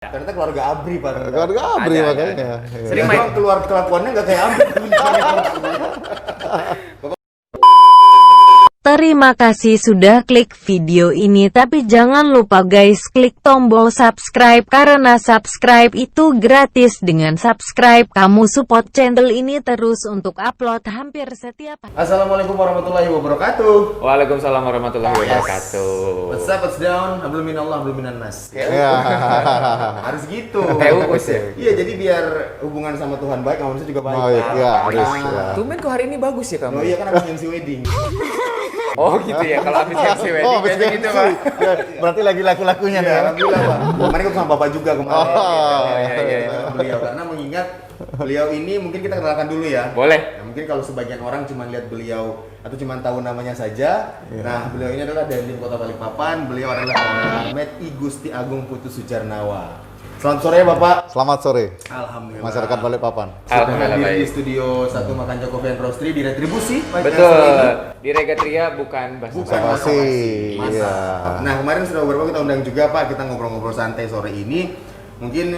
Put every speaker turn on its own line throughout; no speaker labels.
Ternyata keluarga ABRI, Pak.
Keluarga ABRI
Ada.
makanya.
Sering
Iya.
main.
Doang keluar kelakuannya nggak kayak ABRI.
Terima kasih sudah klik video ini, tapi jangan lupa guys klik tombol subscribe karena subscribe itu gratis. Dengan subscribe kamu support channel ini terus untuk upload hampir setiap hari.
Assalamualaikum warahmatullahi wabarakatuh.
Waalaikumsalam warahmatullahi wabarakatuh.
What's up, what's down? Hablum minallah, hablum minan nas.
Ya.
Harus gitu.
Kayak ukus ya?
Iya, jadi biar hubungan sama Tuhan baik, sama manusia juga baik.
Baik,
Pak.
ya, harus, ya.
Tumben kok hari ini bagus ya
Oh
kamu?
iya, kan habis MC wedding.
Oh gitu ya, kalau habis MC wedding
habis
biasanya gitu Pak.
Ya, berarti lagi laku-lakunya nih.
Iya, alhamdulillah, Pak. Kemarin ketemu sama Bapak juga kemarin.
Oh,
iya.
Beliau karena mengingat beliau ini mungkin kita kenalkan dulu ya.
Boleh.
Ya, mungkin kalau sebagian orang cuma lihat beliau atau cuma tahu namanya saja. Nah, beliau ini adalah Dandim Kota Balikpapan. Beliau adalah Ahmed I Gusti Agung Putu Sujarnawa. Selamat sore, Bapak.
Selamat sore,
Alhamdulillah.
masyarakat Balikpapan.
Sudah
Alhamdulillah
hadir di
baik.
studio 1 Makan Joko Vendrostri di Retribusi. Pak
Betul.
Jasri.
Di Regatria bukan bahasa
Bukan
Basa-basi.
basa-basi. Masa.
Iya.
Nah, kemarin sudah beberapa kita undang juga, Pak. Kita ngobrol-ngobrol santai sore ini. Mungkin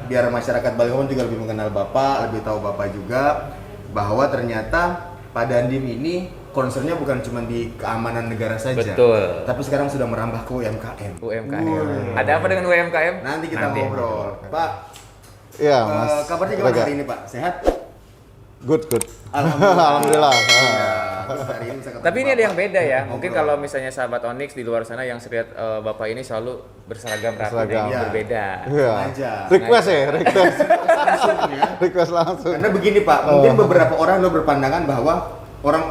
biar masyarakat Balikpapan juga lebih mengenal Bapak, lebih tahu Bapak juga bahwa ternyata Pak Dandim ini concernnya bukan cuma di keamanan negara saja.
Betul.
Tapi sekarang sudah merambah ke UMKM.
UMKM. Ada apa dengan UMKM?
Nanti kita ngobrol. Pak,
Iya, Mas.
kabarnya gimana
Rega.
hari ini, Pak? Sehat?
Good.
Alhamdulillah.
Alhamdulillah.
Iya. Terus hari ini bisa ketemu
Tapi ini ada yang
Bapak.
beda ya. Mungkin
Ngobrol.
kalau misalnya sahabat Onyx di luar sana yang lihat Bapak ini selalu berseragam rapi,
Berseragam.
ini
Iya.
berbeda.
Iya.
Sengaja.
Request ya, request.
Langsung ya.
Request langsung.
Karena begini, Pak, mungkin beberapa orang lo berpandangan bahwa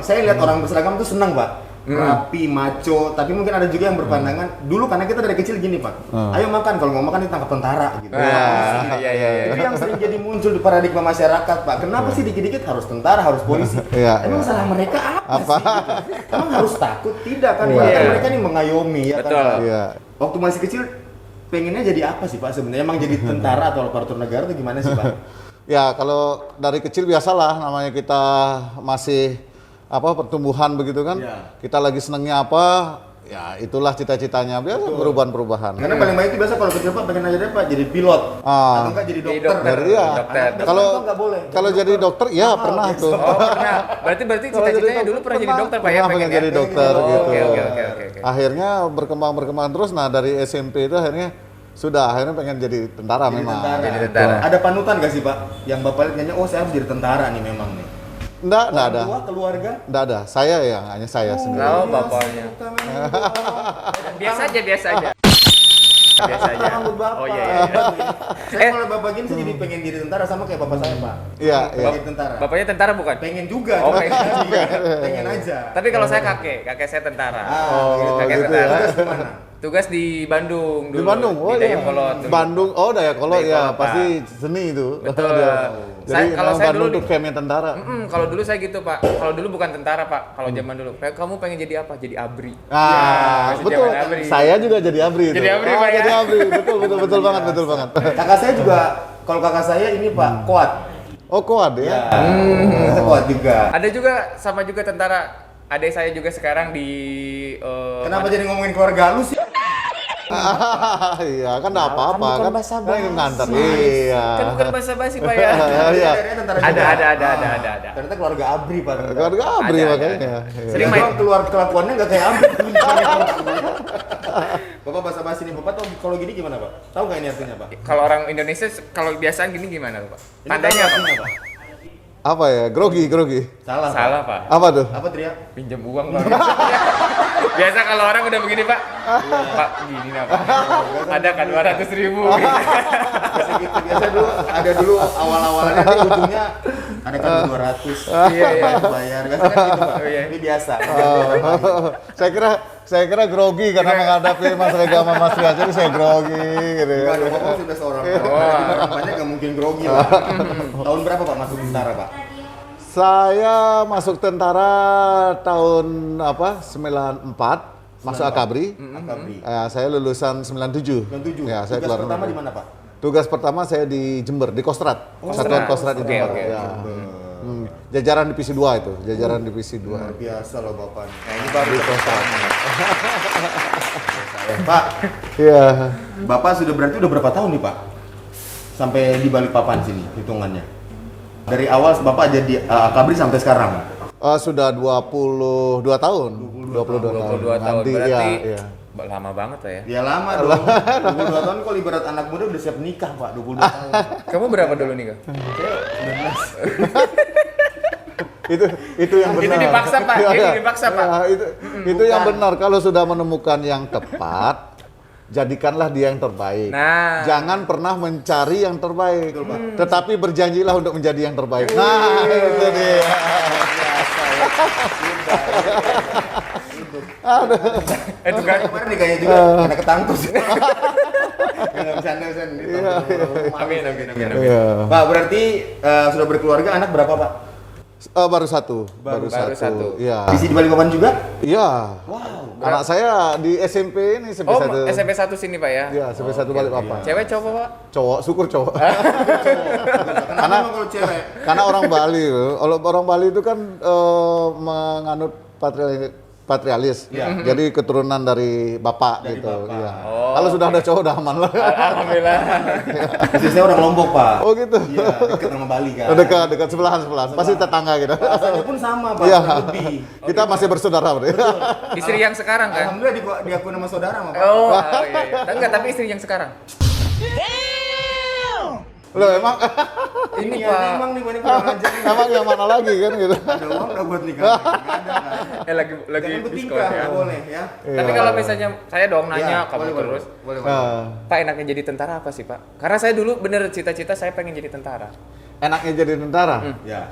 saya lihat orang berseragam tuh senang, Pak, rapi, maco. Tapi mungkin ada juga yang berpandangan dulu karena kita dari kecil gini, Pak, ayo makan, kalau mau makan ditangkap tentara gitu.
Iya.
Itu yang sering jadi muncul di paradigma masyarakat, Pak. Kenapa sih dikit-dikit harus tentara, harus polisi?
Iya,
Emang
iya.
salah mereka apa,
Apa?
sih? Gitu? Emang harus takut? Tidak kan, Pak?
Iya.
Kan mereka ini mengayomi ya
Betul.
kan. Pak?
Iya.
Waktu masih kecil pengennya jadi apa sih, Pak? Sebenarnya emang jadi tentara atau aparatur negara atau gimana sih, Pak?
Ya, kalau dari kecil biasalah namanya kita masih pertumbuhan begitu kan.
Iya.
Kita lagi senengnya apa, ya itulah cita-citanya. Biasa perubahan-perubahan.
Karena paling banyak itu biasa kalau kecil, Pak, pengen aja Pak jadi pilot atau enggak jadi
Jadi
dokter.
dokter.
Iya.
Dokter.
Kalau
nggak boleh.
kalau jadi dokter ya pernah tuh.
Oh pernah. Berarti
Kalau
cita-citanya
jadi
dulu pernah jadi dokter Pak ya?
pernah pengen jadi dokter
Oh,
gitu.
Oke.
Akhirnya berkembang terus. Nah, dari SMP itu akhirnya pengen jadi tentara
Jadi
memang.
tentara.
Jadi tentara.
Ada panutan gak sih, Pak? Yang Bapak lihat kayaknya, oh saya harus jadi tentara nih memang nih.
Enggak
Orang
ada.
tua, keluarga.
Enggak ada. Saya yang hanya saya sendiri.
Oh, bapaknya. Biasa aja. Biasa aja.
Rambut Bapak.
Oh iya.
Saya kalau Bapak gini saya jadi pengen jadi tentara sama kayak Bapak saya, Pak.
Iya,
Pengen
iya.
jadi tentara.
Bapaknya tentara bukan?
Pengen juga.
Oh,
cuma
pengen.
pengen aja.
Tapi kalau saya kakek saya tentara.
Oh,
kakek
gitu
tentara.
Tugas di mana?
Tugas di Bandung dulu.
Di Bandung. Oh
di
iya.
Dayakolot dulu.
Bandung. Oh, Dayakolot ya,
Dayakolot,
pasti
Pak.
seni itu.
Betul.
Jadi
Kalau
memang
saya
Bandung
dulu
tuh campnya tentara.
Kalau dulu saya gitu Pak. Kalau dulu bukan tentara Pak. Kalau zaman dulu. Kamu pengen jadi apa? Jadi abri.
Ah,
masih
betul.
zaman ABRI.
Saya juga jadi ABRI itu.
Jadi ABRI, Pak, ya?
Jadi ABRI. Betul banget, betul banget.
Kakak saya juga, kalau kakak saya ini Pak, kuat.
Oh, kuat ya.
Kuat juga.
Ada juga sama juga tentara. Adik saya juga sekarang di
Kenapa jadi ngomongin keluarga lu sih?
Iya, kan enggak apa-apa
bukan
kan.
basa-basi.
Kan ngantar. Iya.
Kan bukan basa-basi Pak ya.
Iya.
Tentara
Ada,
juga.
ada.
Ternyata keluarga ABRI, Pak.
Keluarga ABRI
Ada.
makanya. Iya.
Sering
Dia
main.
doang keluar kelakuannya nggak kayak ABRI. Bapak basa-basi nih, Bapak tahu kalau gini gimana, Pak? Tahu nggak ini artinya, Pak?
Kalau orang Indonesia kalau biasaan gini gimana Pak?
Ini
Tandanya
tahu
apa?
artinya, Pak?
Apa ya? Grogi.
Salah.
Salah Pak.
Apa tuh?
Apa Tria?
Pinjam uang Pak. Biasa kalau orang udah begini Pak. Pak gini nih Pak. Ada kan 200.000.
Biasa gitu. Biasa dulu ada dulu awal-awalnya nanti ujungnya ada kan 200.
Iya.
Bayar. Biasa kan gitu, Pak.
Oh, iya.
Ini biasa.
Saya kira grogi karena menghadapi Mas Rega sama Mas Ria, jadi saya grogi gitu ya.
Enggak, dong, Bapak sudah seorang kampanye nggak mungkin grogi, Pak. Tahun berapa, Pak, masuk tentara, Pak?
Saya masuk tentara tahun 94, masuk Akabri.
Akabri.
Saya lulusan 97.
97.
Ya, saya
Tugas
keluar
pertama
negeri.
di mana, Pak?
Tugas pertama saya di Jember, di Kostrat. Satuan Kostrat di
Oke,
Jember.
oke.
Ya. Jajaran divisi 2 itu, jajaran divisi 2.
Luar biasa loh Bapak.
Nah, ini baru
Pak,
Iya.
Bapak berarti udah berapa tahun nih Pak? Sampai di Balikpapan sini hitungannya. Dari awal Bapak jadi Akabri sampai sekarang.
Sudah 22 tahun. 22 tahun.
22 tahun.
Nanti,
Berarti
iya.
lama banget lah ya.
Ya lama dong. 22 tahun kalau ibarat anak muda udah siap nikah Pak, 22 tahun.
Kamu berapa dulu nih, Kak?
Itu yang benar.
Itu dipaksa, Pak.
Iya,
Ini
iya.
dipaksa, Pak.
Ya, itu yang benar. Kalau sudah menemukan yang tepat, jadikanlah dia yang terbaik.
Nah.
Jangan pernah mencari yang terbaik, tetapi berjanjilah untuk menjadi yang terbaik. Nah, itu dia.
Itu kan
Kemarin nikahnya juga ada ketangkus. Enggak bisa gitu.
Amin.
Iya.
Pak, berarti sudah berkeluarga, anak berapa Pak?
Baru satu.
Baru satu.
Iya.
Di Balikpapan juga?
Iya.
Wow.
Anak saya di SMP ini SMP
Oh,
1.
SMP 1 sini, Pak ya?
Iya, SMP 1 Balikpapan.
Cewek cowok, Pak?
Cowok, syukur cowok.
Kenapa emang kalau cewek?
Karena orang Bali, orang Bali itu kan menganut patrialis, jadi keturunan dari bapak gitu. Iya. Kalau sudah ada cowok udah aman lah.
Alhamdulillah.
Istri saya orang Lombok Pak.
Oh gitu.
Iya, dekat sama Bali kan.
Dekat sebelahan, pasti tetangga gitu.
Rasanya pun sama Pak,
Iya.
kurang lebih.
Kita masih bersaudara berarti.
Istri yang sekarang kan?
Alhamdulillah diakui nama saudara sama Pak.
Oh, iya. Enggak, tapi istri yang sekarang.
Loh emang
Ini,
ya,
Pak.
emang nih kurang ajar nih.
emang yang mana lagi kan gitu.
Ada uang nggak buat nikah? Nggak ada kan?
Lagi
Jangan
diskon
bertingkah,
ya.
nggak boleh ya.
Tapi kalau misalnya saya dong nanya
Iya,
kamu
boleh,
terus,
boleh.
Nah,
Pak enaknya jadi tentara apa sih, Pak? Karena saya dulu bener cita-cita saya pengen jadi tentara.
enaknya jadi tentara.
Ya.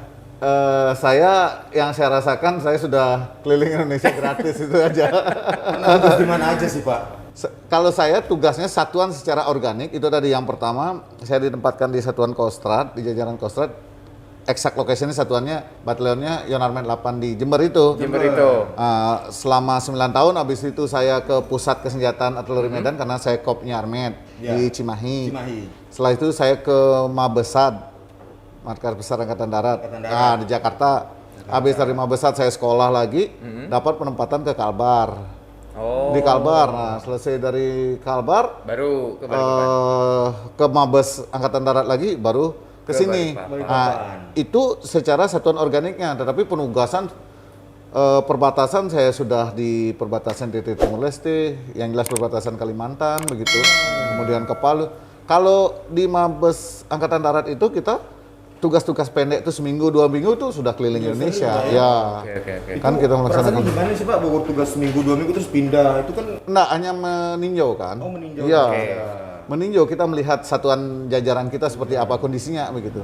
Yang saya rasakan saya sudah keliling Indonesia gratis itu aja.
Terus di mana aja sih Pak?
Kalau saya tugasnya satuan secara organik, itu tadi yang pertama, saya ditempatkan di satuan Kostrad, di jajaran Kostrad. Exact location-nya satuannya, batalionnya Yonarmet 8 di Jember itu.
Jember itu.
Selama 9 tahun, habis itu saya ke Pusat Kesenjataan Artileri Medan karena saya kopnya Armet
Ya.
di Cimahi.
Cimahi.
Setelah itu saya ke Mabesad, Markas Besar Angkatan Darat.
Angkatan Darat.
Nah, di Jakarta. Habis dari Mabesad saya sekolah lagi, dapat penempatan ke Kalbar.
Oh.
Di Kalbar. Nah, selesai dari Kalbar
Baru ke Balikpapan.
ke Mabes Angkatan Darat lagi baru ke
Ke
sini.
Balikpapan.
Nah, itu secara satuan organiknya, tetapi penugasan perbatasan saya sudah di perbatasan TT Timur Leste, yang jelas perbatasan Kalimantan begitu. Kemudian ke Palu. Kalau di Mabes Angkatan Darat itu kita tugas-tugas pendek itu seminggu 2 minggu itu sudah keliling Indonesia. Ya.
Oke.
Kan kita melaksanakan.
Perasaannya gimana sih Pak? Bawa tugas seminggu 2 minggu terus pindah, itu kan
Enggak, hanya meninjau kan.
Oh, meninjau.
Iya.
Oke.
Meninjau, kita melihat satuan jajaran kita seperti apa kondisinya begitu.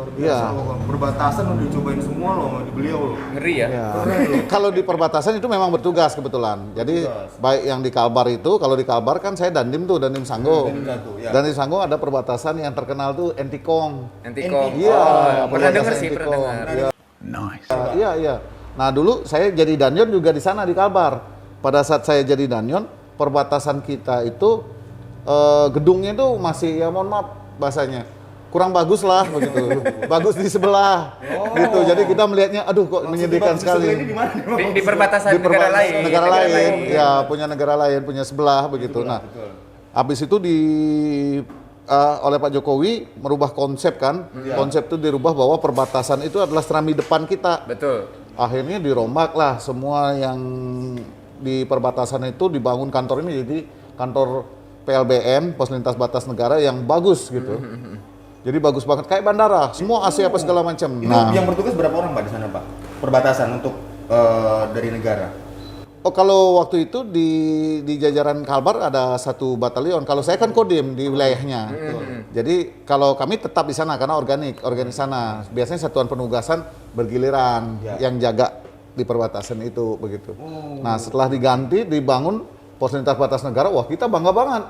luar biasa
Iya.
loh. Perbatasan udah dicobain semua loh di beliau loh.
Ngeri ya?
Ya. Kalau di perbatasan itu memang bertugas kebetulan. Jadi
Bertugas.
baik yang di Kalbar itu, kalau di Kalbar kan saya Dandim tuh, Dandim Sanggo.
Dandim satu, ya.
Dandim Sanggo ada perbatasan yang terkenal tuh Entikong.
Antikong.
Iya,
Oh, pernah
perbatasan
denger sih, pernah
Entikong.
dengar.
Iya. Iya. Nah dulu saya jadi Danyon juga di sana di Kalbar. Pada saat saya jadi Danyon, perbatasan kita itu gedungnya itu masih, ya mohon maaf bahasanya, kurang bagus lah begitu. Bagus di sebelah. Gitu. Jadi kita melihatnya, aduh kok menyedihkan sekali.
Ini di mana?
Di perbatasan
Di
negara lain.
negara lain, ya punya negara lain, punya sebelah begitu. Nah, habis itu oleh Pak Jokowi merubah konsep kan, konsep itu dirubah bahwa perbatasan itu adalah serambi depan kita.
Betul.
Akhirnya dirombak lah semua yang di perbatasan itu, dibangun kantor ini jadi kantor PLBN, Pos Lintas Batas Negara yang bagus gitu. Jadi bagus banget kayak bandara, semua AC apa segala macam.
Itu yang bertugas berapa orang Pak di sana Pak? Perbatasan untuk dari negara.
Oh kalau waktu itu di jajaran Kalbar ada 1 batalion. Kalau saya kan kodim di wilayahnya. Jadi kalau kami tetap di sana karena organik sana. Biasanya satuan penugasan bergiliran yang jaga di perbatasan itu begitu. Nah setelah diganti dibangun fasilitas batas negara, wah kita bangga banget.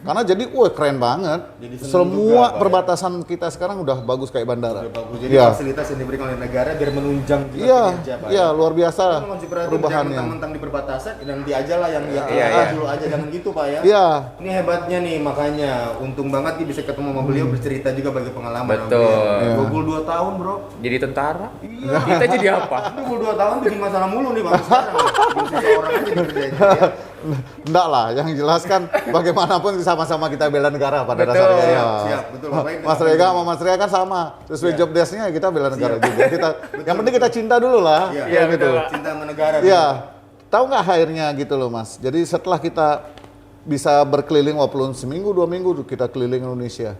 Karena jadi, wah keren banget.
Jadi seneng
Semua
juga, Pak, ya.
perbatasan kita sekarang udah bagus kayak bandara.
Udah bagus. Jadi
Iya.
fasilitas yang diberikan oleh negara biar menunjang kita
Iya,
kinerja, Pak.
iya luar biasa
Kan masih perhatian, jangan
perubahannya.
mentang-mentang di perbatasan, nanti aja lah yang
Iya.
dulu aja, jangan gitu Pak ya.
Iya.
Ini hebatnya nih, makanya untung banget nih bisa ketemu sama beliau, bercerita juga bagi pengalaman.
Betul.
Iya.
22 tahun bro.
Jadi tentara.
Iya.
Kita jadi apa?
22 tahun bikin masalah mulu nih Bang sekarang. Belum seseorang aja dikerjain ya.
Enggak lah, yang jelas kan bagaimanapun sama-sama kita bela negara pada
Betul.
dasarnya. Ya.
Siap, betul. Baik,
Mas Rega sama Mas Rega kan sama. Sesuai
Iya.
job desk-nya kita bela negara juga. Yang penting kita cinta dulu lah.
Iya,
Iya,
gitu.
betul.
Cinta sama negara.
Iya. Tahu nggak akhirnya gitu loh Mas. Jadi setelah kita bisa berkeliling walaupun seminggu 2 minggu kita keliling Indonesia,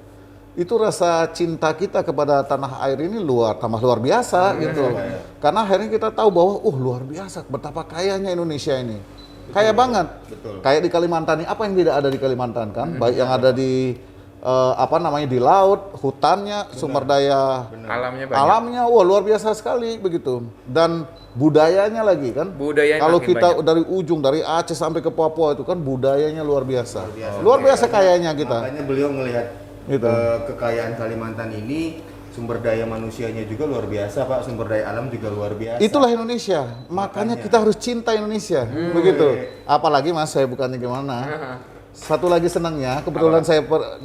itu rasa cinta kita kepada tanah air ini tambah luar biasa gitu. Karena akhirnya kita tahu bahwa luar biasa betapa kayanya Indonesia ini. Kaya banget.
Betul.
Kayak di Kalimantan ini, apa yang tidak ada di Kalimantan kan? Baik yang ada di di laut, hutannya, sumber daya
Alamnya banyak.
alamnya, wah luar biasa sekali begitu. Dan budayanya lagi kan.
Budayanya
Kalau
makin
kita
banyak.
dari ujung dari Aceh sampai ke Papua itu kan budayanya luar biasa. Luar biasa kayanya kita.
Makanya beliau melihat
Gitu.
kekayaan Kalimantan ini, sumber daya manusianya juga luar biasa Pak, sumber daya alam juga luar biasa.
Itulah Indonesia. Makanya kita harus cinta Indonesia. Begitu. Apalagi Mas, saya bukannya gimana. Satu lagi senangnya, kebetulan saya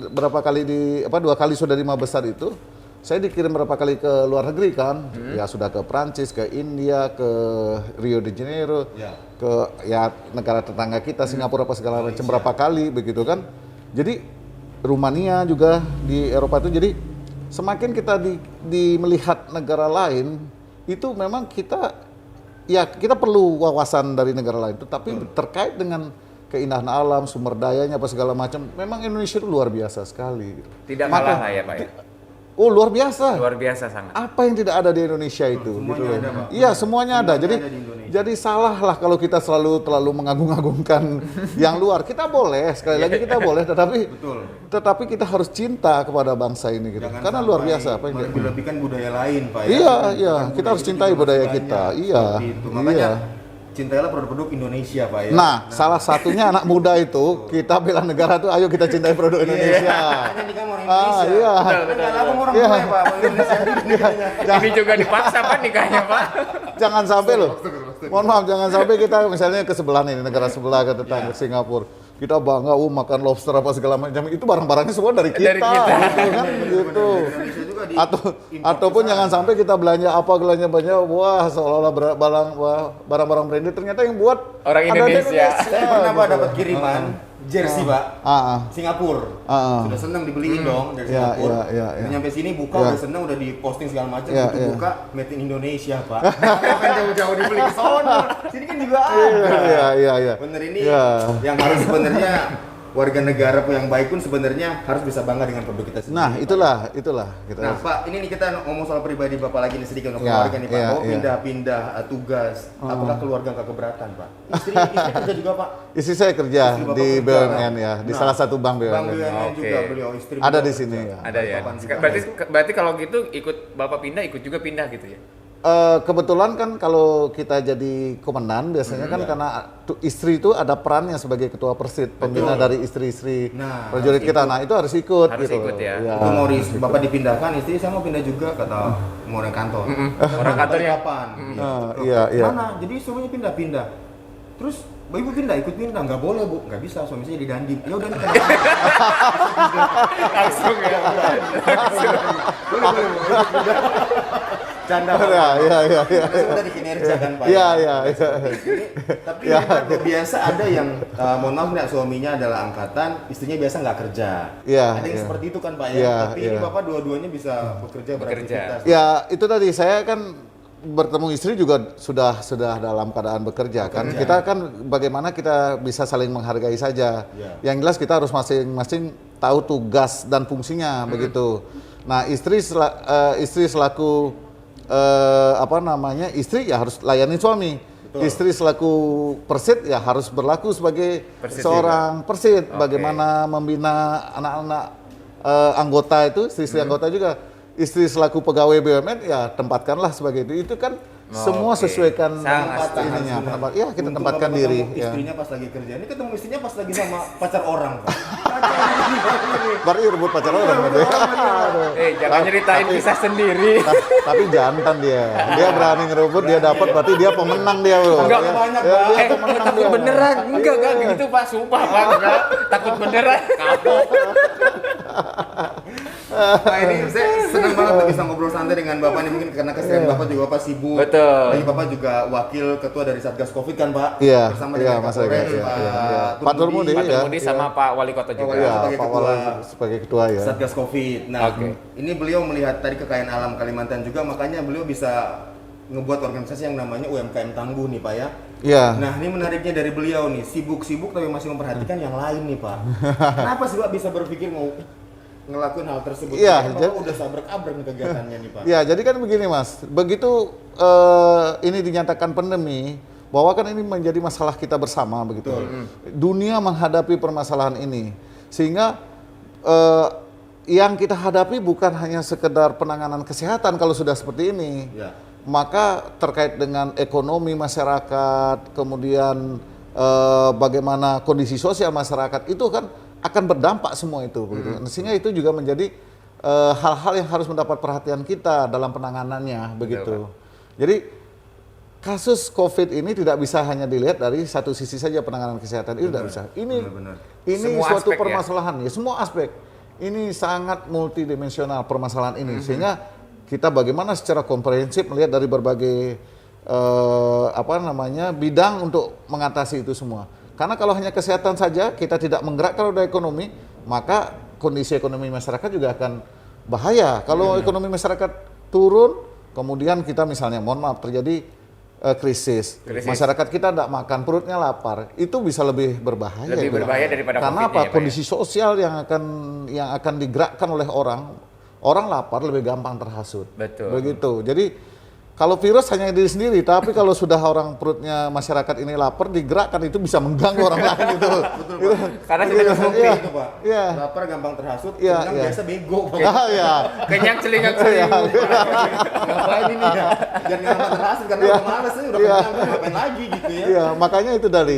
berapa kali 2 kali sudah di 5 besar itu, saya dikirim berapa kali ke luar negeri kan. Ya sudah ke Prancis, ke India, ke Rio de Janeiro,
Ya.
ke negara tetangga kita, Singapura apa segala macam berapa kali begitu kan. Jadi Rumania juga di Eropa itu, jadi semakin kita melihat negara lain itu memang kita perlu wawasan dari negara lain itu, tapi terkait dengan keindahan alam, sumber dayanya apa segala macam, memang Indonesia itu luar biasa sekali.
Tidak kalah lah ya Pak ya.
Luar biasa.
Luar biasa sangat.
Apa yang tidak ada di Indonesia itu?
Semuanya
gitu loh.
ada, Pak.
Iya, semuanya ada.
Semuanya
Jadi
ada di Indonesia.
jadi salah lah kalau kita terlalu mengagung-agungkan yang luar. Kita boleh, sekali lagi kita boleh,
Betul.
tetapi kita harus cinta kepada bangsa ini gitu.
Jangan
Karena luar
sampai
biasa apa yang
melebih-lebihkan budaya lain Pak ya.
Iya,
Kan
iya.
budaya
Kita harus
itu
cintai
juga
budaya
masih
kita.
banyak.
Iya.
Seperti itu. Makanya
Iya.
cintailah produk-produk Indonesia Pak ya.
Nah, salah satunya anak muda itu, kita bela negara tuh, ayo kita cintai produk Indonesia.
Makanya nikah mau orang Indonesia.
Iya.
Enggak lah, aku mau orang
Iya.
tua ya Pak, mau Indonesia.
Ini juga dipaksa Pak nikahnya Pak.
Jangan sampai loh. Mohon maaf, jangan sampai kita misalnya ke sebelah nih, negara sebelah ke tetangga
Iya.
Singapura. Kita bangga makan lobster apa segala macam. Itu barang-barangnya semua dari kita.
Dari kita.
Gitu kan gitu.
Indonesia juga di
Ataupun jangan sampai kita belanja banyak, wah seolah-olah barang-barang branded, ternyata yang buat
Orang
ada di
Indonesia.
Saya pernah Pak dapat kiriman jersey Pak.
Ah,
Singapura. Sudah senang dibeliin dong dari
Iya,
Singapura.
iya.
Udah nyampe sini buka
Iya.
udah senang, udah diposting segala macam,
Iya,
begitu
iya.
buka made in Indonesia, Pak. Apa yang jauh-jauh dibeli ke sono? Sini kan juga ada.
Iya.
Bener ini
Iya.
yang harus sebenarnya warga negara pun yang baik pun sebenarnya harus bisa bangga dengan produk kita sendiri.
Nah, itulah kita.
Nah Pak, ini nih kita ngomong soal pribadi Bapak lagi nih sedikit ngomong
Ya,
keluarga nih Pak.
iya,
Bahwa
iya.
pindah-pindah tugas, apakah keluarga nggak keberatan Pak? Istri kerja juga Pak?
Istri saya kerja
Istri Bapak
di
kerja.
BUMN ya, di
Nah,
salah satu bank BUMN.
Bang BUMN
Oke.
juga beliau istri.
Ada
beliau
di sini,
kerja.
ya.
Ada ya.
Bapak juga.
Berarti kalau gitu ikut Bapak pindah, ikut juga pindah gitu ya.
Kebetulan kan kalau kita jadi komandan biasanya kan karena istri itu ada perannya sebagai ketua persid, pembina dari istri-istri
Nah,
prajurit kita. Nah, itu harus ikut
Harus
gitu.
ikut ya.
Iya.
Itu mau Bapak dipindahkan, istri saya mau pindah juga kata mau orang kantor.
Orang kantornya.
kapan?
Iya, iya.
Mana? Jadi suaminya pindah-pindah. Terus Ibu pindah, ikut pindah, nggak boleh Bu, nggak bisa, suami saya jadi dandim. Ya udah nih.
Langsung ya.
Boleh. Canda Pak.
Iya.
Itu dari kinerja kan Pak.
Iya.
Tapi hebat loh, biasa ada yang mohon maaf nggak, suaminya adalah angkatan, istrinya biasa nggak kerja.
Iya,
Ada yang
iya.
seperti itu kan Pak ya.
Iya,
Tapi ini
iya.
Bapak dua-duanya bisa bekerja beraktivitas.
Ya, itu tadi saya kan bertemu istri juga sudah dalam keadaan bekerja kan. Kita kan bagaimana kita bisa saling menghargai saja.
Ya.
Yang jelas kita harus masing-masing tahu tugas dan fungsinya begitu. Nah, istri selaku istri ya harus layani suami.
Betul.
Istri selaku persid ya harus berlaku sebagai
Persid
seorang persid.
Oke.
Bagaimana membina anak-anak anggota itu, istri anggota juga. Istri selaku pegawai BUMN ya tempatkanlah sebagai itu. Itu kan Semua
Oke.
sesuaikan
Sangat
ininya.
Benar.
Ya, kita
Untung
tempatkan
Bapak
diri.
ketemu
Ya.
istrinya pas lagi kerja. Ini ketemu istrinya pas lagi sama pacar orang, Pak. Kacau.
Berarti rebut pacar orang gitu ya.
Jangan nyeritain kisah sendiri.
Tapi jantan dia. Dia berani ngerebut, dia dapat, berarti dia pemenang dia, Bro.
Enggak
Ya,
banyak,
ya,
Pak.
dia
Takut
pemenang dia.
beneran. Enggak gitu Pak, sumpah Pak. Enggak. Takut beneran. Kapok.
Nah ini saya senang banget bisa ngobrol santai dengan Bapak nih, mungkin karena keseharian Bapak juga Bapak sibuk.
Betul.
Lagi Bapak juga wakil ketua dari Satgas Covid kan Pak?
Iya,
Bersama
iya,
dengan
Mas
Kapolres,
Ega, iya,
Pak
iya. Pak Turmudi,
Pak
ya.
Turmudi sama Pak Wali Kota juga.
Wali
Iya,
sebagai
Pak
ketua
Wala sebagai ketua ya.
Satgas Covid. Nah,
Oke.
ini beliau melihat tadi kekayaan alam Kalimantan juga, makanya beliau bisa ngebuat organisasi yang namanya UMKM Tangguh nih Pak ya.
Iya.
Nah ini menariknya dari beliau nih, sibuk-sibuk tapi masih memperhatikan yang lain nih Pak. Kenapa sih Pak bisa berpikir mau ngelakuin hal tersebut?
Iya,
Kan Bapak udah sabrak-abrek nih kegiatannya nih Pak.
Ya, jadi kan begini Mas, begitu ini dinyatakan pandemi, bahwa kan ini menjadi masalah kita bersama begitu. Dunia menghadapi permasalahan ini, sehingga yang kita hadapi bukan hanya sekedar penanganan kesehatan kalau sudah seperti ini.
Ya.
Maka terkait dengan ekonomi masyarakat, kemudian bagaimana kondisi sosial masyarakat itu kan akan berdampak semua itu, begitu. Sehingga itu juga menjadi hal-hal yang harus mendapat perhatian kita dalam penanganannya, begitu. Jadi kasus COVID ini tidak bisa hanya dilihat dari satu sisi saja penanganan kesehatan, itu tidak bisa.
Benar-benar.
Ini
Semua
suatu
aspek ya?
permasalahan ya, semua aspek. Ini sangat multidimensional permasalahan ini, sehingga kita bagaimana secara komprehensif melihat dari berbagai bidang untuk mengatasi itu semua. Karena kalau hanya kesehatan saja kita tidak menggerakkan roda ekonomi, maka kondisi ekonomi masyarakat juga akan bahaya. Kalau ekonomi masyarakat turun, kemudian kita misalnya, mohon maaf, terjadi krisis. Masyarakat kita tidak makan, perutnya lapar, itu bisa lebih berbahaya.
Lebih
itu.
berbahaya daripada
Karena
COVID-nya
apa?
ya, Pak,
Kondisi sosial yang akan digerakkan oleh orang lapar lebih gampang terhasut.
Betul.
Begitu. Jadi kalau virus hanya diri sendiri, tapi kalau sudah orang perutnya masyarakat ini lapar, digerakkan itu bisa mengganggu orang lain itu.
Betul Pak.
Karena sudah terbukti.
Iya.
Itu Pak.
Iya.
Lapar gampang terhasut,
Iya,
kenyang
iya.
biasa bego Pak.
Ah, ya.
Kenyang celingak
Iya.
Ngapain ini ya? Jangan gampang terhasut karena udah males nih, udah
Iya.
kenyang kan ngapain lagi gitu ya.
Iya, makanya itu dari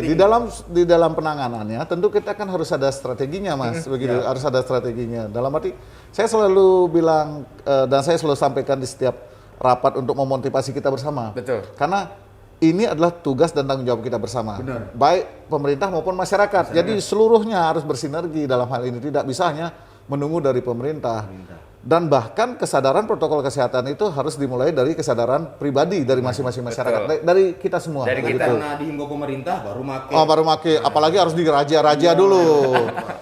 di dalam penanganannya tentu kita kan harus ada strateginya, Mas. Begitu,
Ya.
harus ada strateginya. Dalam arti saya selalu bilang dan saya selalu sampaikan di setiap rapat untuk memotivasi kita bersama.
Betul.
Karena ini adalah tugas dan tanggung jawab kita bersama.
Benar.
Baik pemerintah maupun masyarakat. Jadi seluruhnya harus bersinergi dalam hal ini. Tidak bisa hanya menunggu dari pemerintah. Dan bahkan kesadaran protokol kesehatan itu harus dimulai dari kesadaran pribadi dari masing-masing masyarakat. Dari kita semua.
Dari
begitu.
kita.
Karena dihimbau pemerintah baru make.
Oh, baru make, apalagi harus diraja-raja dulu.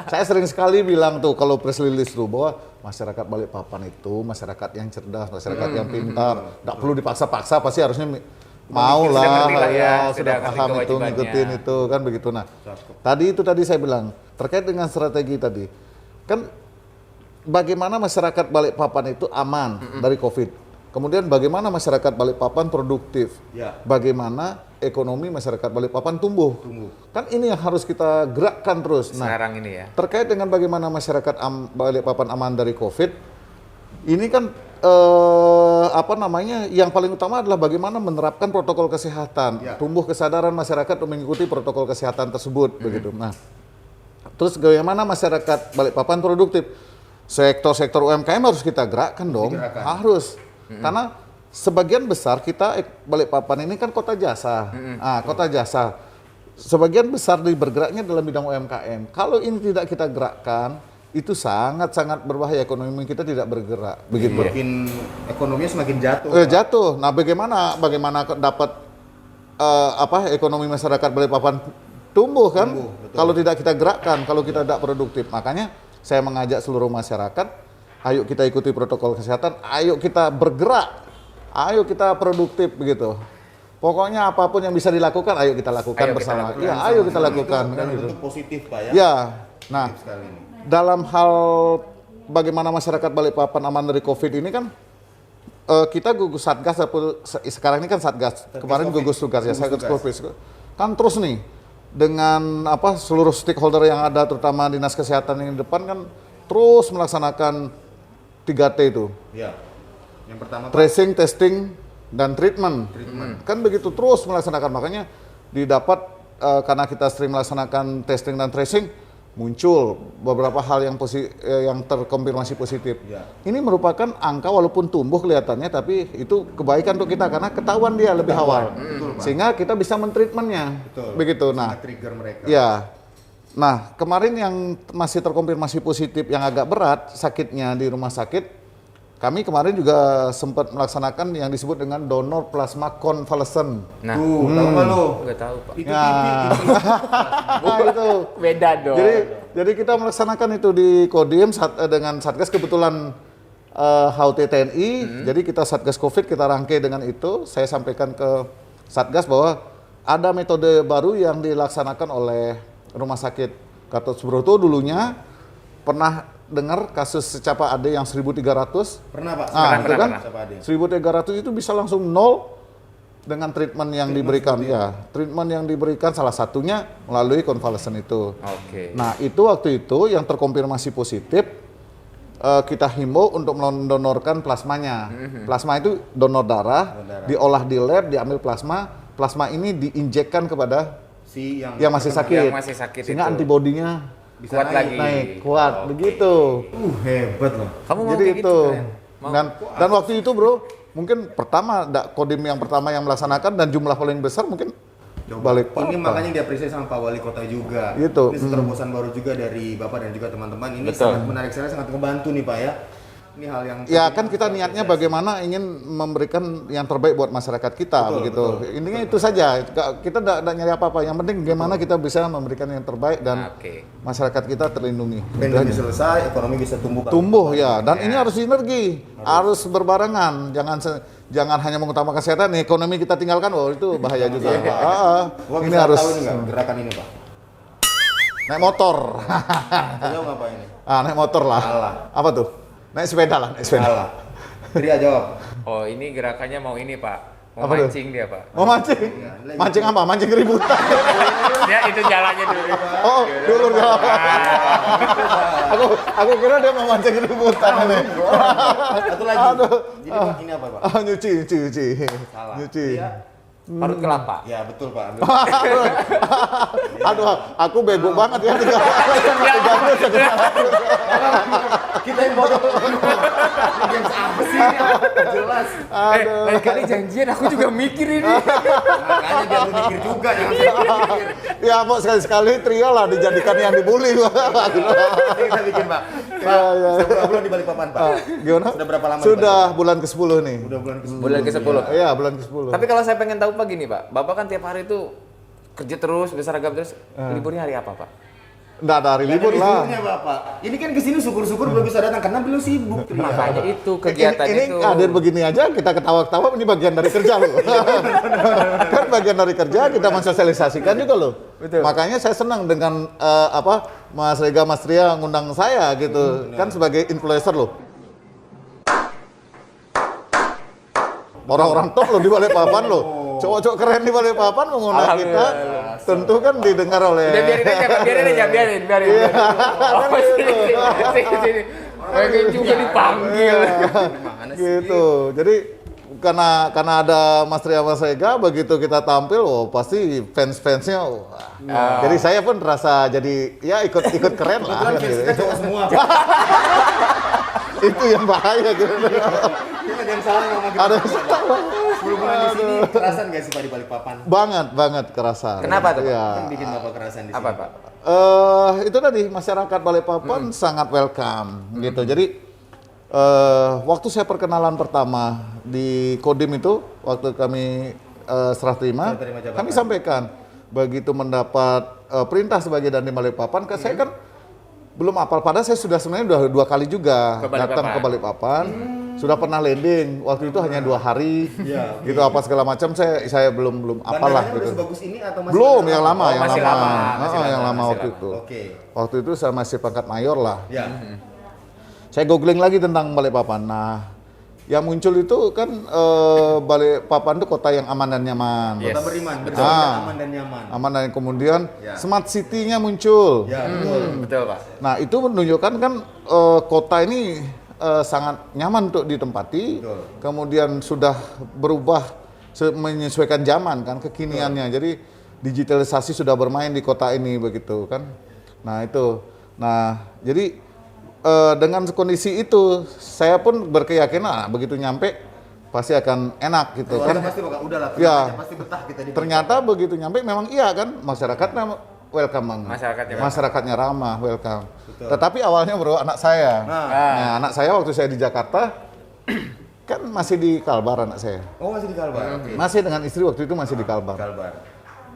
Saya sering sekali bilang tuh kalau press release tuh bahwa masyarakat Balikpapan itu masyarakat yang cerdas, masyarakat yang pintar, nggak perlu dipaksa-paksa, pasti harusnya mau
Sudah
lah,
ngerti lah ya,
sudah
sudah ngerti
paham itu,
kewajibannya.
ngikutin itu kan begitu. Nah, tadi saya bilang terkait dengan strategi tadi, kan bagaimana masyarakat Balikpapan itu aman dari COVID. Kemudian bagaimana masyarakat Balikpapan produktif.
Ya.
Bagaimana ekonomi masyarakat Balikpapan tumbuh. Kan ini yang harus kita gerakkan terus. Nah,
Sekarang ini ya.
terkait dengan bagaimana masyarakat Balikpapan aman dari COVID, ini kan yang paling utama adalah bagaimana menerapkan protokol kesehatan.
Ya.
Tumbuh kesadaran masyarakat untuk mengikuti protokol kesehatan tersebut begitu. Nah, terus bagaimana masyarakat Balikpapan produktif? Sektor-sektor UMKM harus kita gerakkan dong.
Digerakkan.
Harus. Karena sebagian besar kita Balikpapan ini kan kota jasa. Kota jasa. Sebagian besar bergeraknya dalam bidang UMKM. Kalau ini tidak kita gerakkan, itu sangat-sangat berbahaya, ekonomi kita tidak bergerak. Begitu.
Makin ekonominya semakin jatuh.
Jatuh. Nah, bagaimana dapat ekonomi masyarakat Balikpapan tumbuh kan?
Betul.
Kalau tidak kita gerakkan, kalau kita tidak produktif. Makanya saya mengajak seluruh masyarakat, ayo kita ikuti protokol kesehatan, ayo kita bergerak, ayo kita produktif begitu. Pokoknya apapun yang bisa dilakukan, ayo kita lakukan
Ayo kita
bersama.
lakukan
Iya, ayo kita lakukan.
Dan
Kan gitu.
bentuk positif Pak ya.
Ya, nah
Positif sekali ini.
dalam hal bagaimana masyarakat Balikpapan aman dari COVID ini kan kita gugus satgas, sekarang ini kan satgas, kemarin
COVID.
gugus tugas ya,
Gugus
satgas
tugas.
COVID kan terus nih dengan seluruh stakeholder yang ada, terutama dinas kesehatan yang di depan kan terus melaksanakan 3T itu,
Ya. Yang pertama Pak,
tracing, testing, dan treatment. Kan begitu terus melaksanakan, makanya didapat karena kita sering melaksanakan testing dan tracing, muncul beberapa hal yang yang terkonfirmasi positif.
Ya.
Ini merupakan angka walaupun tumbuh kelihatannya, tapi itu kebaikan untuk kita karena ketahuan dia lebih awal, sehingga kita bisa mentreatmentnya. Begitu. Nah,
trigger mereka.
ya. Nah, kemarin yang masih terkonfirmasi positif yang agak berat sakitnya di rumah sakit, kami kemarin juga sempat melaksanakan yang disebut dengan donor plasma convalescent.
Nah,
Tuh, tahu nggak lo?
nggak tahu Pak.
Itu
Ya. Itu.
Beda dong.
Jadi kita melaksanakan itu di Kodim dengan Satgas kebetulan HUT TNI. Jadi kita Satgas Covid kita rangkai dengan itu. Saya sampaikan ke Satgas bahwa ada metode baru yang dilaksanakan oleh Rumah Sakit Gatot Subroto dulunya. Pernah dengar kasus secapa AD yang 1.300?
Pernah Pak?
Ah, itu kan
Siapa ada?
1.300 itu bisa langsung nol dengan treatment yang diberikan. Ya, treatment yang diberikan salah satunya melalui convalescent itu.
Oke.
Nah, itu waktu itu yang terkonfirmasi positif, kita himbau untuk mendonorkan plasmanya. Plasma itu donor darah, diolah di lab, diambil plasma. Plasma ini diinjekkan kepada
Si
yang masih sakit.
Yang masih sakit
Sehingga
itu.
antibodinya
bisa
Kuat lagi.
naik, kuat, begitu.
Hebat loh.
Kamu mau
Jadi
kayak
itu.
gitu kan? Mau.
Dan waktu itu bro, mungkin pertama Kodim yang pertama yang melaksanakan dan jumlah paling besar mungkin balik
Ini makanya diapresiasi sama Pak Wali Kota juga.
Gitu.
Ini terobosan baru juga dari Bapak dan juga teman-teman. Ini
Betul.
sangat menarik, saya sangat membantu nih Pak ya. Ini hal yang
ya kan kita niatnya bagaimana ingin memberikan yang terbaik buat masyarakat kita, begitu. Intinya itu saja. Kita tidak nyari apa-apa. Yang penting bagaimana kita bisa memberikan yang terbaik dan
Oke.
masyarakat kita terlindungi.
pandemi selesai, ekonomi bisa tumbuh.
Tumbuh ya, dan ini harus sinergi, harus berbarengan. Jangan hanya mengutamakan kesehatan, ekonomi kita tinggalkan. Oh itu bahaya juga.
Wah,
Ini
bisa
harus
tahu ini nggak gerakan ini Pak?
naik motor.
Jawab nggak Pak ini?
Naik motor lah.
Salah.
Apa tuh? Naik sepeda lah, naik sepeda.
Salah. Ria jawab.
Oh, ini gerakannya mau ini Pak. Mau
Apa tuh?
mancing dia Pak.
Mau mancing? Mancing apa? Mancing keributan.
Ya itu jalannya dulu.
Oh, dulu enggak. Aku kira dia mau mancing keributan ini.
Satu lagi.
Aduh.
Jadi Pak, ini apa Pak?
Nyuci.
Salah.
Nyuci.
Iya.
Parut kelapa.
Ya betul Pak.
Aduh, aku bego banget ya.
Kita yang bodoh. Yang apa sih? Jelas.
Lain kali janjian aku juga mikir ini.
Makanya biar lu mikir juga, jangan salah mikir.
Ya, mau sekali-sekali trio lah dijadikan yang dibully.
Kita bikin Pak. Pak, sudah berapa bulan di Balikpapan Pak?
Gimana?
Sudah berapa lama?
Sudah bulan ke-10 nih.
Udah bulan ke-10.
Bulan ke-10.
Iya, bulan ke-10.
Tapi kalau saya pengen tahu Pak gini Pak, Bapak kan tiap hari itu kerja terus, berseragam terus, liburnya hari apa Pak?
Nggak ada hari libur lah.
Liburnya, Bapak. Ini kan kesini syukur-syukur belum bisa datang karena beliau sibuk.
Makanya itu kegiatan
ini
itu.
hadir begini aja kita ketawa-ketawa, ini bagian dari kerja loh. Kan bagian dari kerja kita mensosialisasikan juga loh.
Betul.
Makanya saya senang dengan Mas Rega Mas Ria ngundang saya gitu. Kan sebagai influencer loh. Orang-orang top loh di Balikpapan loh. Cowok-cowok keren di Balikpapan mengundang kita. Tentu kan didengar oleh.
Udah biarin aja, Pak. biarin. Oh, sini. Pengen juga dipanggil.
Gitu. Jadi karena ada Mas Ria Mas Rega, begitu kita tampil, pasti fans-fansnya. Jadi saya pun terasa jadi ya ikut keren lah.
Kebetulan fans kita cowok semua. Pak.
Itu yang bahaya gitu.
Kita ada yang salah ngomong kita.
Ada yang salah.
Sebelum bulan di sini kerasan nggak sih Pak di Balikpapan?
Banget kerasa.
Kenapa tuh, Pak?
Ya.
Kan bikin Bapak kerasan di sini.
Apa Pak?
Itu tadi masyarakat Balikpapan sangat welcome gitu. Jadi waktu saya perkenalan pertama di Kodim itu, waktu kami serah terima
jabatan.
kami sampaikan begitu mendapat perintah sebagai Dandim Balikpapan, saya kan belum apal. Padahal saya sebenarnya dua kali juga datang ke Balikpapan. Sudah pernah landing, waktu itu hanya 2 hari, gitu apa segala macam saya belum apal lah
Bandaranya
gitu.
udah sebagus ini atau masih?
Belum, yang lama,
Oh,
yang
masih
lama.
lama,
Yang lama
masih
waktu
lama.
itu.
Oke.
Waktu itu saya masih pangkat mayor lah.
Ya.
Saya googling lagi tentang Balikpapan. Nah, yang muncul itu kan Balikpapan itu kota yang aman dan nyaman.
Yes.
Kota beriman,
Betul.
bersama aman dan nyaman.
Aman dan kemudian
Ya.
smart city-nya muncul.
Ya, betul.
Betul Pak.
Nah, itu menunjukkan kan kota ini sangat nyaman untuk ditempati.
Betul.
Kemudian sudah berubah menyesuaikan zaman kan kekiniannya. Jadi digitalisasi sudah bermain di kota ini begitu kan. Nah itu. Nah jadi dengan kondisi itu saya pun berkeyakinan begitu nyampe pasti akan enak gitu
Keluarga
kan.
pasti bakal udah lah,
Ya.
pasti betah kita di
Ternyata begitu nyampe memang iya kan masyarakatnya welcome banget.
Masyarakatnya
Masyarakatnya ramah, welcome.
Betul.
Tetapi awalnya bro anak saya.
Nah.
Nah, anak saya waktu saya di Jakarta kan masih di Kalbar anak saya.
Oh, masih di Kalbar. Oke.
Masih dengan istri waktu itu masih di Kalbar.
Kalbar.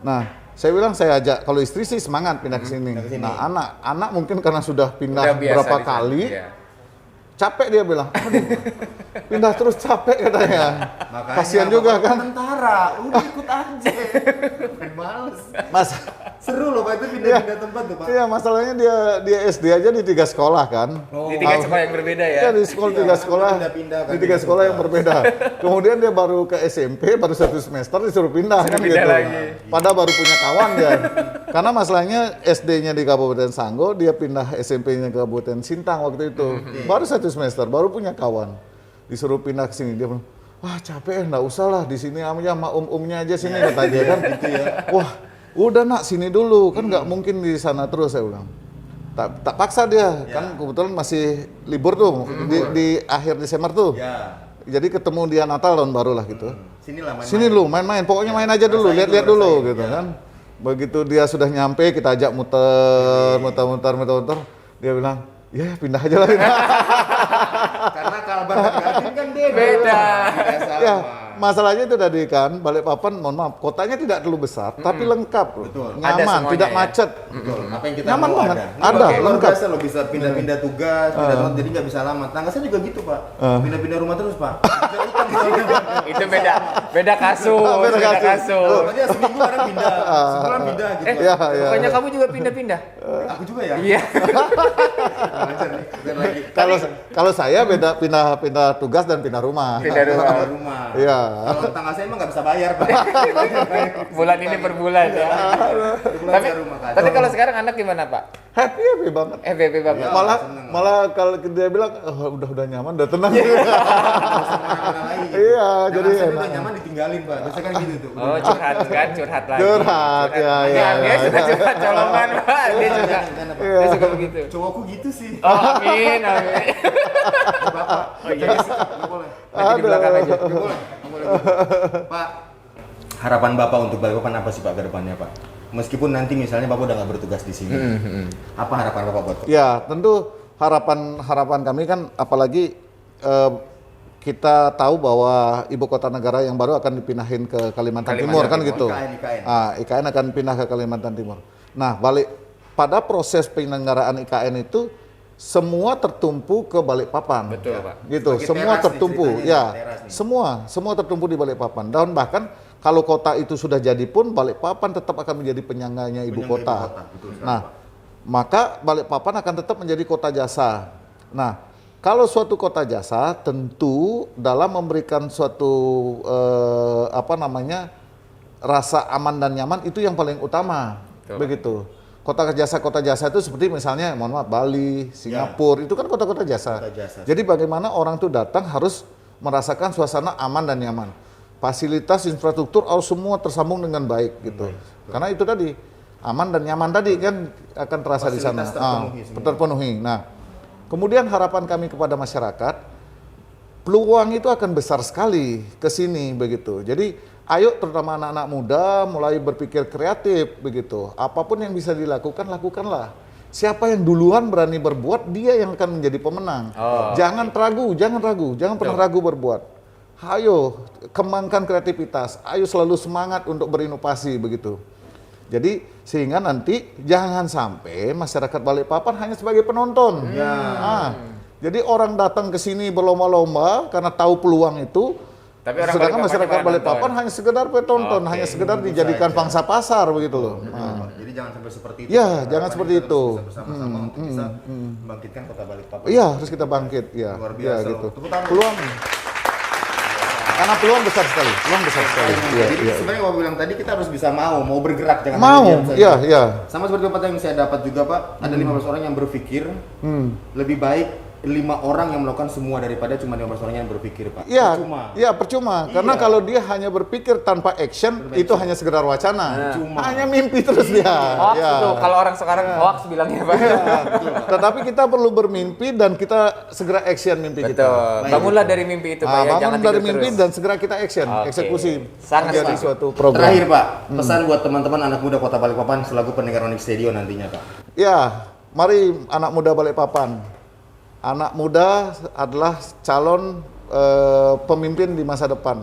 Nah, saya bilang saya ajak kalau istri sih semangat pindah ke sini.
pindah ke sini.
Nah, anak mungkin karena sudah pindah
Udah biasa
berapa
di sana.
kali,
Iya.
capek dia bilang. "Aduh, pindah terus capek katanya.
Makanya
Kasihan juga
Bapak
kan.
tentara, udah ikut aja. Bukan males.
Mas,
Seru loh Pak itu pindah-pindah tempat tuh Pak.
iya masalahnya dia SD aja di 3 sekolah kan.
Oh.
Di 3 sekolah yang berbeda ya.
Iya, di sekolah
Iya,
3 sekolah,
pindah-pindah kan
di 3 sekolah yang berbeda. Kemudian dia baru ke SMP, baru 1 semester disuruh pindah kan
pindah
gitu.
lagi.
Padahal baru punya kawan kan. Karena masalahnya SD-nya di Kabupaten Sanggo, dia pindah SMP-nya ke Kabupaten Sintang waktu itu. Baru 1 semester, baru punya kawan. Disuruh pindah ke sini, dia bilang, wah capek, nggak usah lah di sini aja sama om-omnya aja sini kata dia kan. Wah, udah nak sini dulu kan nggak mungkin di sana terus saya bilang. Tak paksa dia kan kebetulan masih libur tuh di akhir Desember tuh.
Ya.
Jadi ketemu dia Natal tahun baru lah gitu.
Sinilah main-main.
Sini lu main-main, pokoknya main aja dulu,
Rasain
lihat-lihat
dulu,
dulu
rasain,
gitu
ya.
kan. Begitu dia sudah nyampe kita ajak muter. Dia bilang, ya pindah aja lah.
Karena Kalbar dan Kaltim kan beda.
Beda.
Tidak
Ya,
sama.
masalahnya itu tadi kan Balikpapan, mohon maaf, kotanya tidak terlalu besar, tapi lengkap, loh.
Betul.
Ada
Nyaman,
semuanya
tidak
ya.
macet.
Betul. Apa yang kita
Nyaman
mau
banget.
ada.
Ada,
Luar
lengkap.
biasa lo bisa pindah-pindah tugas, pindah tempat, jadi nggak bisa lama. Tangga saya juga gitu Pak. Pindah-pindah rumah terus Pak. Bisa utang soalnya.
Itu beda kasus.
Beda kasus.
kasus.
Makanya seminggu orang pindah, sebulan pindah gitu. Pak.
Ya,
Pokoknya kamu juga pindah-pindah.
Aku juga ya.
Iya.
Lancar nih. Lancar lagi.
Kalau saya beda pindah tugas dan pindah rumah.
Pindah rumah.
Pindah rumah.
Iya.
Kalau tangga saya emang nggak bisa bayar Pak.
Bulan ini per bulan ya.
Bulan
Tapi
saya rumah, kacau.
tapi kalau sekarang anak gimana Pak?
Happy banget.
FBB banget.
Ya. seneng.
Malah kalau dia bilang udah nyaman, udah tenang.
Kemana-mana lagi gitu.
Iya,
Jangan
jadi
sampai
enak.
udah nyaman ditinggalin Pak. Biasanya kan gitu tuh.
Oh curhat kan, curhat lagi.
Curhat, ya, ya,
Dia
ya.
suka curhat colongan Pak. Dia suka. Dia suka begitu.
Cowokku gitu sih.
Oh amin, amin.
Bapak.
Oh iya.
Nggak boleh.
Nanti di belakang aja.
Nggak boleh. Nggak boleh. Pak, harapan Bapak untuk Balikpapan apa sih Pak ke depannya Pak? Meskipun nanti misalnya Bapak udah nggak bertugas di sini, apa harapan Bapak buat
Ya, tentu harapan kami kan apalagi kita tahu bahwa ibu kota negara yang baru akan dipindahin ke Kalimantan Timur kan
Timur.
gitu.
IKN.
IKN akan pindah ke Kalimantan Timur. Nah, pada proses penyelenggaraan IKN itu semua tertumpu ke Balikpapan.
Betul Pak.
Gitu,
Sebagai
semua
teras nih
tertumpu.
ceritanya,
Ya,
teras nih.
semua tertumpu di Balikpapan. Dan bahkan kalau kota itu sudah jadi pun Balikpapan tetap akan menjadi penyangganya ibu
Penyangga
kota.
ibu kota, betul sekali,
Nah,
Pak.
maka Balikpapan akan tetap menjadi kota jasa. Nah, kalau suatu kota jasa tentu dalam memberikan suatu rasa aman dan nyaman itu yang paling utama.
Betul.
Begitu. Kota jasa itu seperti misalnya mohon maaf Bali, Singapura, itu kan kota-kota jasa.
Kota jasa.
Jadi bagaimana orang tuh datang harus merasakan suasana aman dan nyaman. Fasilitas infrastruktur harus semua tersambung dengan baik gitu. Karena itu tadi aman dan nyaman tadi kan akan terasa di sana.
Fasilitas terpenuhi semua.
Terpenuhi. Nah, kemudian harapan kami kepada masyarakat, peluang itu akan besar sekali ke sini begitu. Jadi ayo terutama anak-anak muda mulai berpikir kreatif begitu. Apapun yang bisa dilakukan, lakukanlah. Siapa yang duluan berani berbuat, dia yang akan menjadi pemenang.
Oh.
Jangan ragu, jangan pernah ragu berbuat. Ayo kembangkan kreativitas, ayo selalu semangat untuk berinovasi begitu. Jadi sehingga nanti jangan sampai masyarakat Balikpapan hanya sebagai penonton. Jadi orang datang ke sini berlomba-lomba karena tahu peluang itu.
Tapi orang
sedangkan
Balikpapan
masyarakat
cuma
Balikpapan
nonton.
hanya sekedar penonton,
Oke.
hanya sekedar
Menunggu
dijadikan
saja.
pangsa pasar begitu loh.
Jadi jangan sampai seperti itu.
Ya,
Harapannya
jangan seperti
kita
itu.
harus bisa bersama-sama untuk bisa membangkitkan kota Balikpapan.
Iya, harus kita bangkit, ya.
Luar
Ya,
biasa.
gitu.
Tepuk tangan.
Peluang. Karena peluang besar sekali, peluang besar sekali. Iya,
Jadi
iya.
sebenarnya Bapak bilang tadi kita harus bisa mau bergerak, jangan
Mau,
hanya diam saja.
iya.
Sama seperti Bapak yang saya dapat juga Pak, ada 15 orang yang berpikir lebih baik 5 orang yang melakukan semua daripada cuma 15 orang yang berpikir, Pak.
Iya,
Percuma.
iya percuma. Karena
Iya.
kalau dia hanya berpikir tanpa action, itu hanya sekedar wacana.
Percuma.
Hanya mimpi terus dia.
Hoax
Ya.
itu, kalau orang sekarang hoax bilangnya Pak.
Tetapi kita perlu bermimpi dan kita segera action mimpi kita.
Betul. Bangunlah dari mimpi itu Pak ya,
Bangun
jangan
dari
tidur
mimpi
terus.
dan segera kita action,
Oke.
eksekusi
Sangat
menjadi
setuju.
suatu program.
Terakhir, Pak, pesan buat teman-teman anak muda Kota Balikpapan selaku pendengar Onyx Radio nantinya, Pak.
Ya, mari anak muda Balikpapan. Anak muda adalah calon pemimpin di masa depan.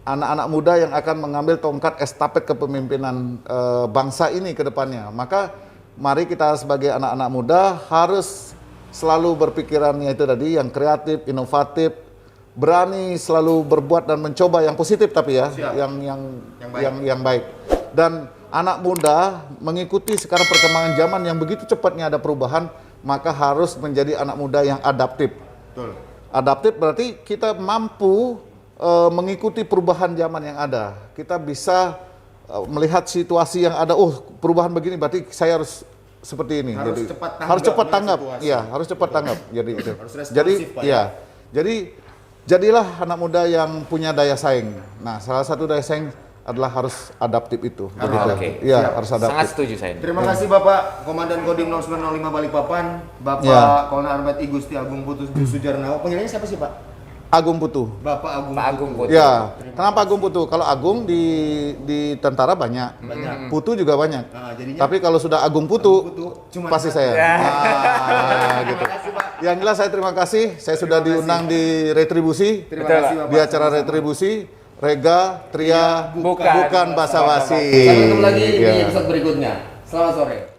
Anak-anak muda yang akan mengambil tongkat estafet kepemimpinan bangsa ini ke depannya. Maka mari kita sebagai anak-anak muda harus selalu berpikirannya itu tadi yang kreatif, inovatif, berani selalu berbuat dan mencoba yang positif tapi ya, yang baik. Dan anak muda mengikuti sekarang perkembangan zaman yang begitu cepatnya ada perubahan, maka harus menjadi anak muda yang adaptif.
Betul.
Adaptif berarti kita mampu mengikuti perubahan zaman yang ada. Kita bisa melihat situasi yang ada. Oh, perubahan begini berarti saya harus seperti ini.
Harus
Jadi,
cepat tanggap
harus cepat
dengan
tanggap.
situasi.
Iya, harus cepat tanggap. Jadi itu.
Harus responsif,
Jadi
Pak,
iya. Jadi jadilah anak muda yang punya daya saing. Nah, salah satu daya saing adalah harus adaptif itu. Begitu.
Oke.
Iya,
Siap.
harus
Sangat
adaptif.
setuju saya.
Terima kasih Bapak Komandan Kodim 0905 Balikpapan, Bapak
Ya.
Kolonel Armet Igusti Agung Putu Sujarnao. Panggilannya siapa sih, Pak?
Agung Putu.
Bapak Agung.
Pak Agung Putu.
Ya, kenapa Agung Putu? Kalau Agung di tentara banyak, Putu juga banyak.
Nah, jadinya
Tapi kalau sudah Agung Putu,
Agung Putu, cuma
pasti
satu.
saya. Gitu.
Terima kasih, Pak.
Yang jelas saya terima kasih. Saya sudah diundang di retribusi,
Terima
Betul,
kasih
Pak.
Bapak.
di acara retribusi, Rega, Tria,
Bukan
bukan basa-basi.
Sampai ketemu lagi
Iya.
di episode berikutnya. Selamat sore.